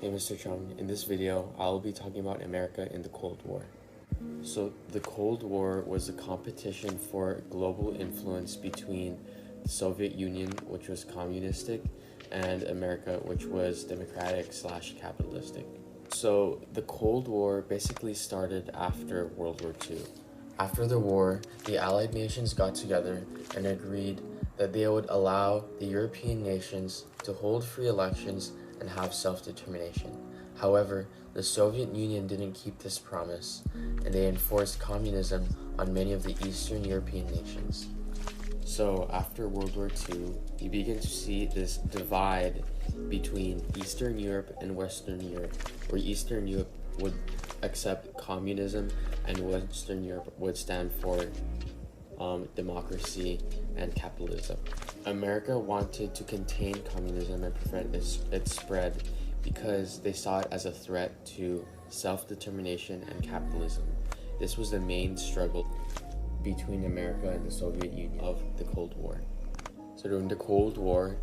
Hey Mr. Chung, in this video, I'll be talking about America in the Cold War. So the Cold War was a competition for global influence between the Soviet Union, which was communistic, and America, which was democratic/capitalistic. So the Cold War basically started after World War II. After the war, the Allied nations got together and agreed that they would allow the European nations to hold free elections and have self-determination. However, the Soviet Union didn't keep this promise, and they enforced communism on many of the Eastern European nations. So after World War II, you begin to see this divide between Eastern Europe and Western Europe, where Eastern Europe would accept communism and Western Europe would stand for democracy and capitalism. America wanted to contain communism and prevent its spread because they saw it as a threat to self-determination and capitalism. This was the main struggle between America and the Soviet Union of the Cold War. So during the Cold War,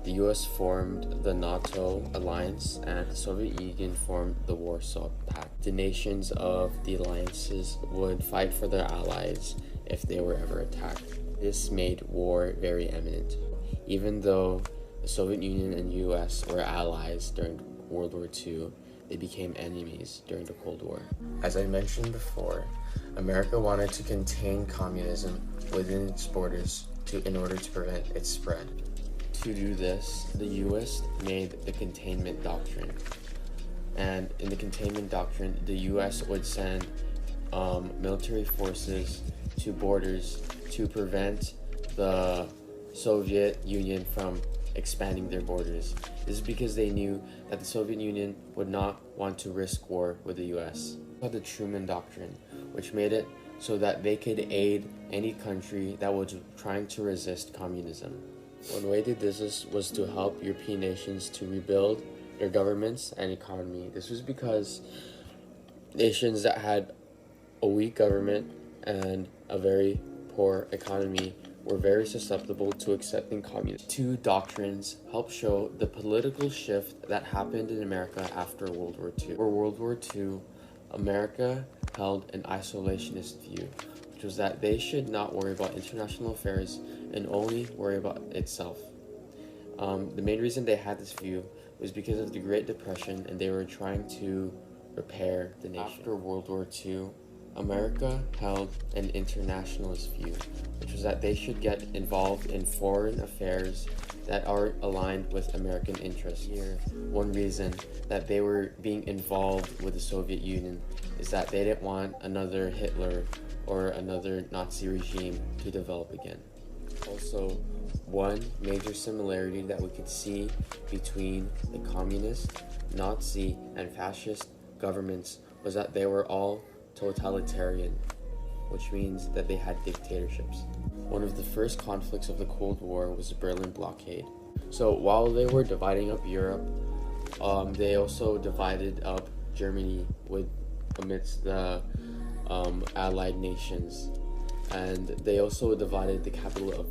the US formed the NATO alliance and the Soviet Union formed the Warsaw Pact. The nations of the alliances would fight for their allies if they were ever attacked. This made war very imminent. Even though the Soviet Union and US were allies during World War II, they became enemies during the Cold War. As I mentioned before, America wanted to contain communism within its borders in order to prevent its spread. To do this, the US made the containment doctrine. And in the containment doctrine, the US would send military forces to borders to prevent the Soviet Union from expanding their borders. This is because they knew that the Soviet Union would not want to risk war with the US. The Truman Doctrine, which made it so that they could aid any country that was trying to resist communism. One way they did this was to help European nations to rebuild their governments and economy. This was because nations that had a weak government and a very poor economy were very susceptible to accepting communism. Two doctrines help show the political shift that happened in America after World War II. For World War II, America held an isolationist view, which was that they should not worry about international affairs and only worry about itself. The main reason they had this view was because of the Great Depression, and they were trying to repair the nation. After World War II, America held an internationalist view, which was that they should get involved in foreign affairs that are aligned with American interests. Here, one reason that they were being involved with the Soviet Union is that they didn't want another Hitler or another Nazi regime to develop again. Also, one major similarity that we could see between the communist, Nazi, and fascist governments was that they were all totalitarian, which means that they had dictatorships. One of the first conflicts of the Cold War was the Berlin blockade. So while they were dividing up Europe, they also divided up Germany amidst the Allied nations, and they also divided the capital of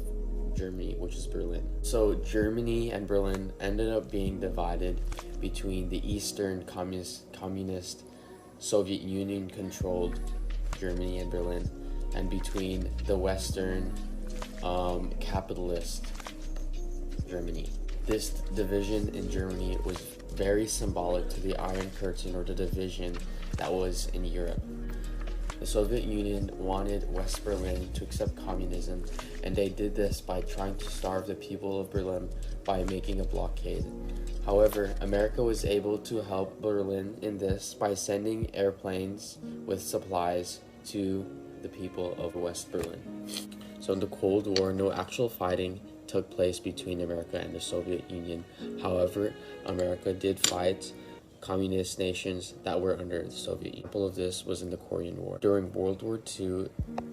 Germany, which is Berlin. So Germany and Berlin ended up being divided between the Eastern communist Soviet Union controlled Germany and Berlin, and between the Western capitalist Germany. This division in Germany was very symbolic to the Iron Curtain, or the division that was in Europe. The Soviet Union wanted West Berlin to accept communism, and they did this by trying to starve the people of Berlin by making a blockade. However, America was able to help Berlin in this by sending airplanes with supplies to the people of West Berlin. So in the Cold War, no actual fighting took place between America and the Soviet Union. However, America did fight communist nations that were under the Soviet Union. An example of this was in the Korean War. During World War II,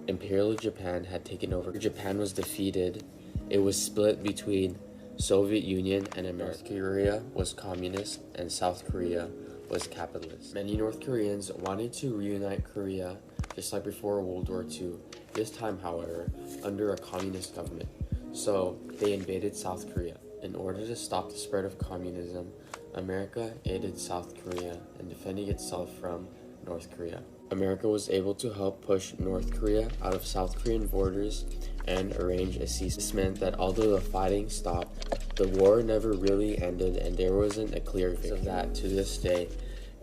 Imperial Japan had taken over. Japan was defeated. It was split between Soviet Union and America. North Korea was communist and South Korea was capitalist. Many North Koreans wanted to reunite Korea just like before World War II, this time, however, under a communist government. So they invaded South Korea. In order to stop the spread of communism, America aided South Korea in defending itself from North Korea. America was able to help push North Korea out of South Korean borders and arrange a ceasefire. This meant that although the fighting stopped, the war never really ended and there wasn't a clear victory. Because of that, to this day,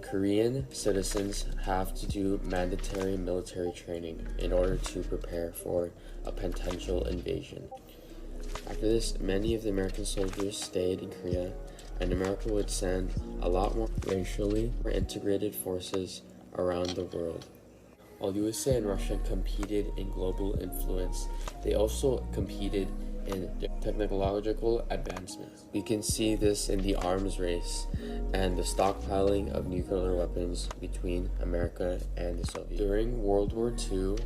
Korean citizens have to do mandatory military training in order to prepare for a potential invasion. After this, many of the American soldiers stayed in Korea, and America would send a lot more racially integrated forces around the world. While USA and Russia competed in global influence, they also competed in technological advancements. We can see this in the arms race and the stockpiling of nuclear weapons between America and the Soviets. During World War II,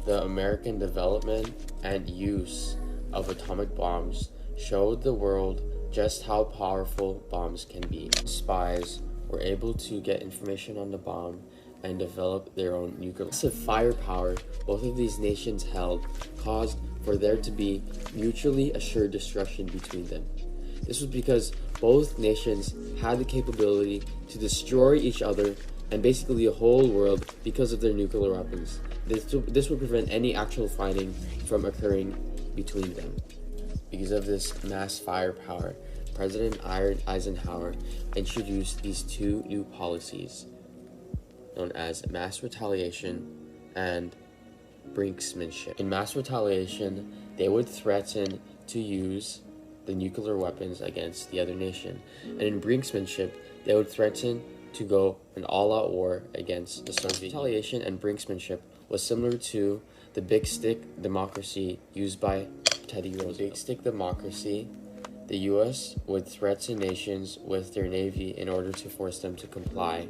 the American development and use of atomic bombs showed the world just how powerful bombs can be. Spies were able to get information on the bomb and develop their own nuclear. The firepower both of these nations held caused for there to be mutually assured destruction between them. This was because both nations had the capability to destroy each other and basically the whole world because of their nuclear weapons. This would prevent any actual fighting from occurring between them. Because of this mass firepower, President Eisenhower introduced these two new policies known as mass retaliation and brinksmanship. In mass retaliation, they would threaten to use the nuclear weapons against the other nation. And in brinksmanship, they would threaten to go an all-out war against the Soviet Union. Retaliation and brinksmanship was similar to the big stick democracy used by Teddy Roosevelt. Big stick democracy, the US would threaten nations with their navy in order to force them to comply.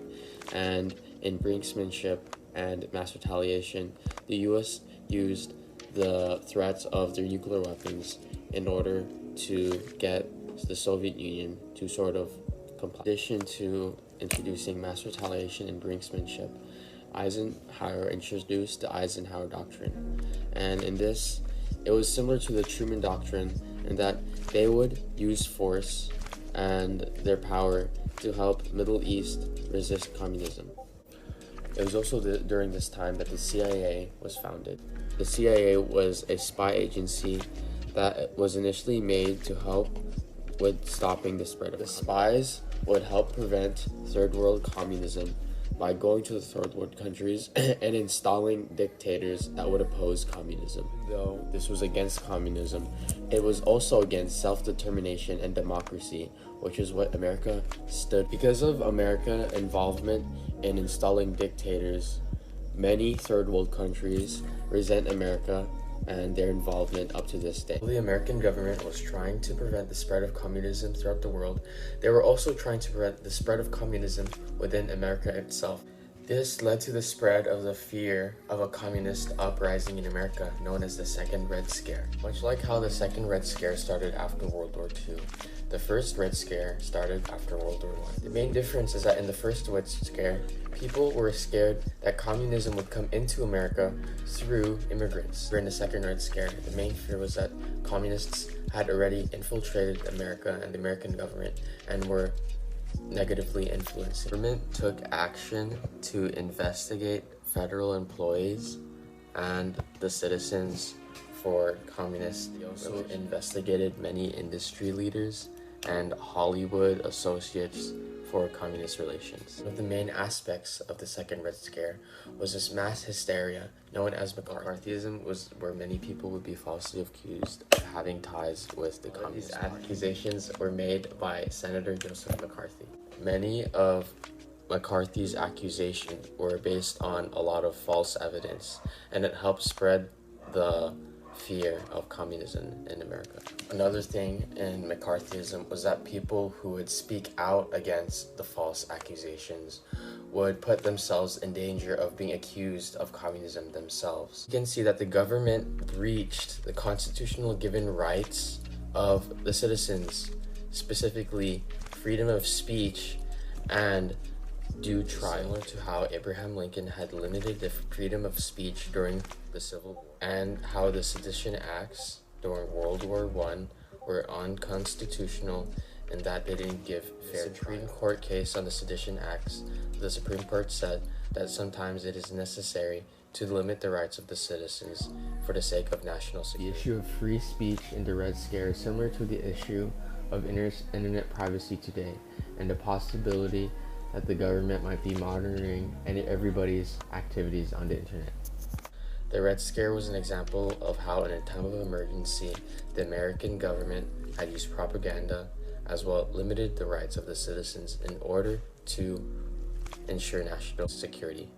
And in brinksmanship and mass retaliation, the US used the threats of their nuclear weapons in order to get the Soviet Union to sort of comply. In addition to introducing mass retaliation and brinksmanship, Eisenhower introduced the Eisenhower Doctrine. And in this, it was similar to the Truman Doctrine in that they would use force and their power to help Middle East resist communism. It was also during this time that the CIA was founded. The CIA was a spy agency that was initially made to help with stopping the spread of the spies would help prevent third world communism by going to the third world countries and installing dictators that would oppose communism. Though this was against communism, it was also against self-determination and democracy, which is what America stood. Because of America's involvement in installing dictators, many third world countries resent America and their involvement up to this day. The American government was trying to prevent the spread of communism throughout the world. They were also trying to prevent the spread of communism within America itself. This led to the spread of the fear of a communist uprising in America, known as the Second Red Scare. Much like how the Second Red Scare started after World War II, the First Red Scare started after World War I. The main difference is that in the First Red Scare, people were scared that communism would come into America through immigrants. During the Second Red Scare, the main fear was that communists had already infiltrated America and the American government and were negatively influencing. The government took action to investigate federal employees and the citizens for communists. They also investigated many industry leaders and Hollywood associates for communist relations. One of the main aspects of the Second Red Scare was this mass hysteria known as McCarthyism, where many people would be falsely accused of having ties with the communists. These accusations were made by Senator Joseph McCarthy. Many of McCarthy's accusations were based on a lot of false evidence, and it helped spread the fear of communism in America. Another thing in McCarthyism was that people who would speak out against the false accusations would put themselves in danger of being accused of communism themselves. You can see that the government breached the constitutional given rights of the citizens, specifically freedom of speech and due trial, similar to how Abraham Lincoln had limited the freedom of speech during the Civil War, and how the Sedition Acts during World War I were unconstitutional in that they didn't give fair trial. Supreme Court case on the Sedition Acts, the Supreme Court said that sometimes it is necessary to limit the rights of the citizens for the sake of national security. The issue of free speech in the Red Scare is similar to the issue of internet privacy today, and the possibility that the government might be monitoring everybody's activities on the internet. The Red Scare was an example of how in a time of emergency, the American government had used propaganda as well limited the rights of the citizens in order to ensure national security.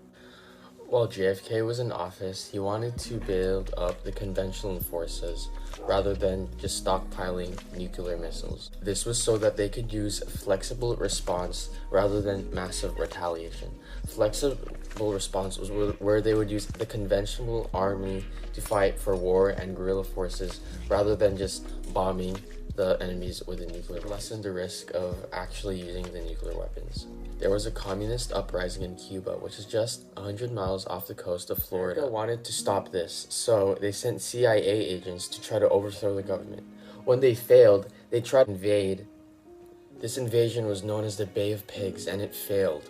While JFK was in office, he wanted to build up the conventional forces rather than just stockpiling nuclear missiles. This was so that they could use flexible response rather than massive retaliation. Flexible response was where they would use the conventional army to fight for war and guerrilla forces rather than just bombing the enemies with a nuclear weapon. Lessen the risk of actually using the nuclear weapons. There was a communist uprising in Cuba, which is just 100 miles off the coast of Florida. America wanted to stop this, so they sent CIA agents to try to overthrow the government. When they failed, they tried to invade. This invasion was known as the Bay of Pigs, and it failed.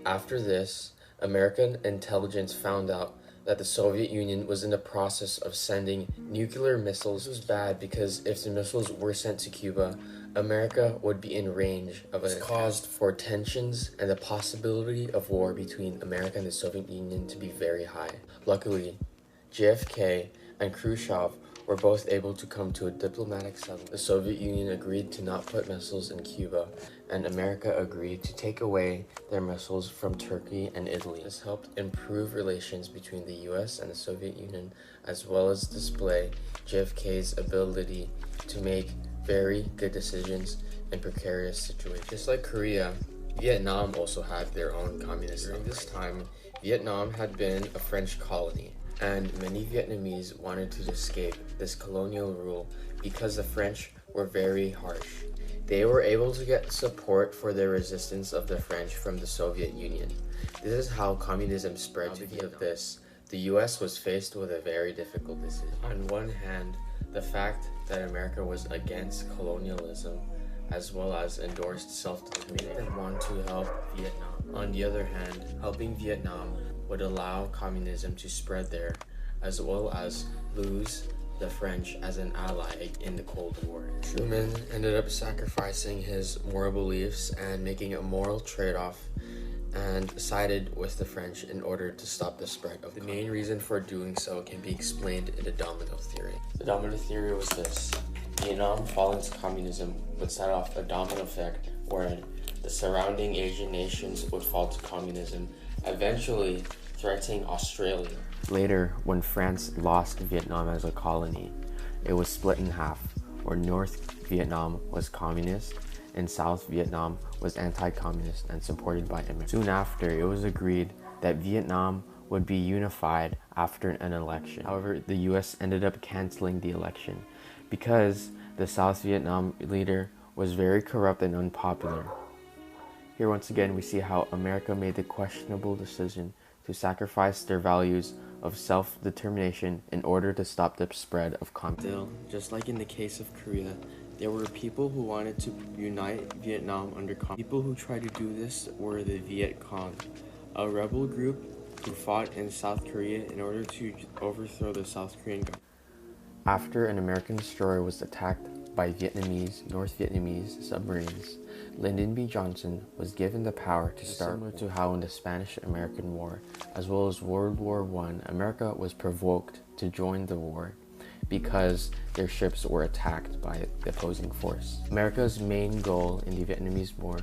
After this, American intelligence found out that the Soviet Union was in the process of sending nuclear missiles. This was bad because if the missiles were sent to Cuba, America would be in range of it. This caused for tensions and the possibility of war between America and the Soviet Union to be very high. Luckily, JFK and Khrushchev were both able to come to a diplomatic settlement. The Soviet Union agreed to not put missiles in Cuba, and America agreed to take away their missiles from Turkey and Italy. This helped improve relations between the US and the Soviet Union, as well as display JFK's ability to make very good decisions in precarious situations. Just like Korea, Vietnam also had their own communist. During this time, Vietnam had been a French colony, and many Vietnamese wanted to escape this colonial rule because the French were very harsh. They were able to get support for their resistance of the French from the Soviet Union. This is how communism spread to Vietnam. Of this, the US was faced with a very difficult decision. On one hand, the fact that America was against colonialism as well as endorsed self-determination made them want to help Vietnam. On the other hand, helping Vietnam would allow communism to spread there, as well as lose the French as an ally in the Cold War. Truman ended up sacrificing his moral beliefs and making a moral trade-off and sided with the French in order to stop the spread of the main reason for doing so can be explained in the domino theory. The domino theory was this: Vietnam falling to communism would set off a domino effect wherein the surrounding Asian nations would fall to communism, eventually threatening Australia. Later, when France lost Vietnam as a colony, it was split in half, where North Vietnam was communist and South Vietnam was anti-communist and supported by America. Soon after, it was agreed that Vietnam would be unified after an election. However, the US ended up canceling the election because the South Vietnam leader was very corrupt and unpopular. Here once again we see how America made the questionable decision to sacrifice their values of self-determination in order to stop the spread of communism. Still, just like in the case of Korea, there were people who wanted to unite Vietnam under communism. People who tried to do this were the Viet Cong, a rebel group who fought in South Korea in order to overthrow the South Korean government. After an American destroyer was attacked by North Vietnamese submarines, Lyndon B. Johnson was given the power to start. Similar to how in the Spanish-American War, as well as World War I, America was provoked to join the war because their ships were attacked by the opposing force. America's main goal in the Vietnamese War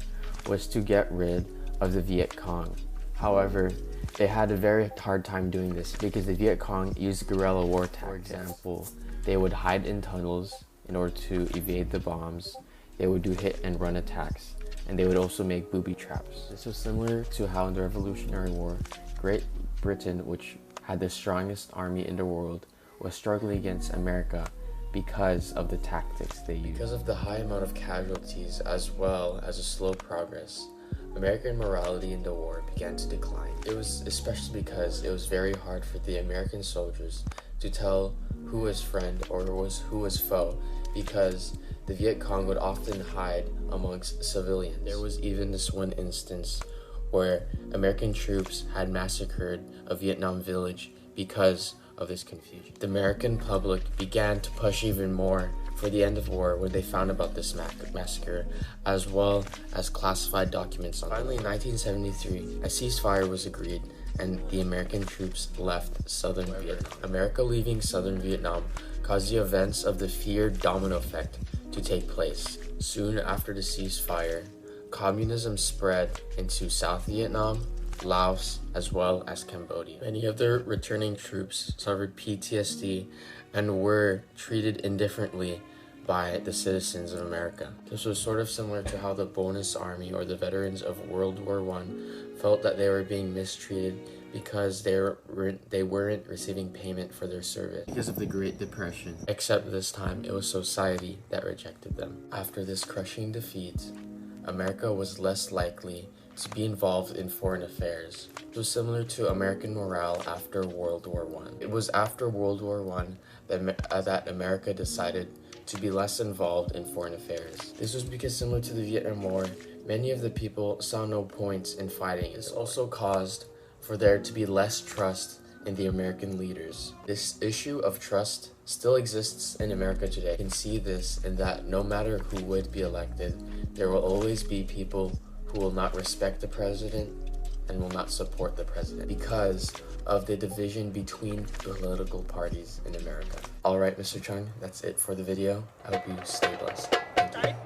was to get rid of the Viet Cong. However, they had a very hard time doing this because the Viet Cong used guerrilla war tactics. For example, they would hide in tunnels in order to evade the bombs. They would do hit and run attacks, and they would also make booby traps. This was similar to how in the Revolutionary War, Great Britain, which had the strongest army in the world, was struggling against America because of the tactics they used. Because of the high amount of casualties as well as a slow progress, American morality in the war began to decline. It was especially because it was very hard for the American soldiers to tell who was friend or who was foe, because the Viet Cong would often hide amongst civilians. There was even this one instance where American troops had massacred a Vietnam village because of this confusion. The American public began to push even more for the end of war when they found about this massacre, as well as classified documents on it. Finally, in 1973, a ceasefire was agreed and the American troops left southern Vietnam. America leaving southern Vietnam caused the events of the feared domino effect to take place. Soon after the ceasefire, communism spread into South Vietnam, Laos, as well as Cambodia. Many of the returning troops suffered PTSD and were treated indifferently by the citizens of America. This was sort of similar to how the bonus army or the veterans of World War I felt that they were being mistreated because they weren't receiving payment for their service because of the Great Depression. Except this time, it was society that rejected them. After this crushing defeat, America was less likely to be involved in foreign affairs. It was similar to American morale after World War I. It was after World War I that America decided to be less involved in foreign affairs. This was because, similar to the Vietnam War, many of the people saw no point in fighting. This also caused for there to be less trust in the American leaders. This issue of trust still exists in America today. You can see this in that no matter who would be elected, there will always be people who will not respect the president and will not support the president because of the division between political parties in America. Alright, Mr. Chung, that's it for the video. I hope you stay blessed. Thank you.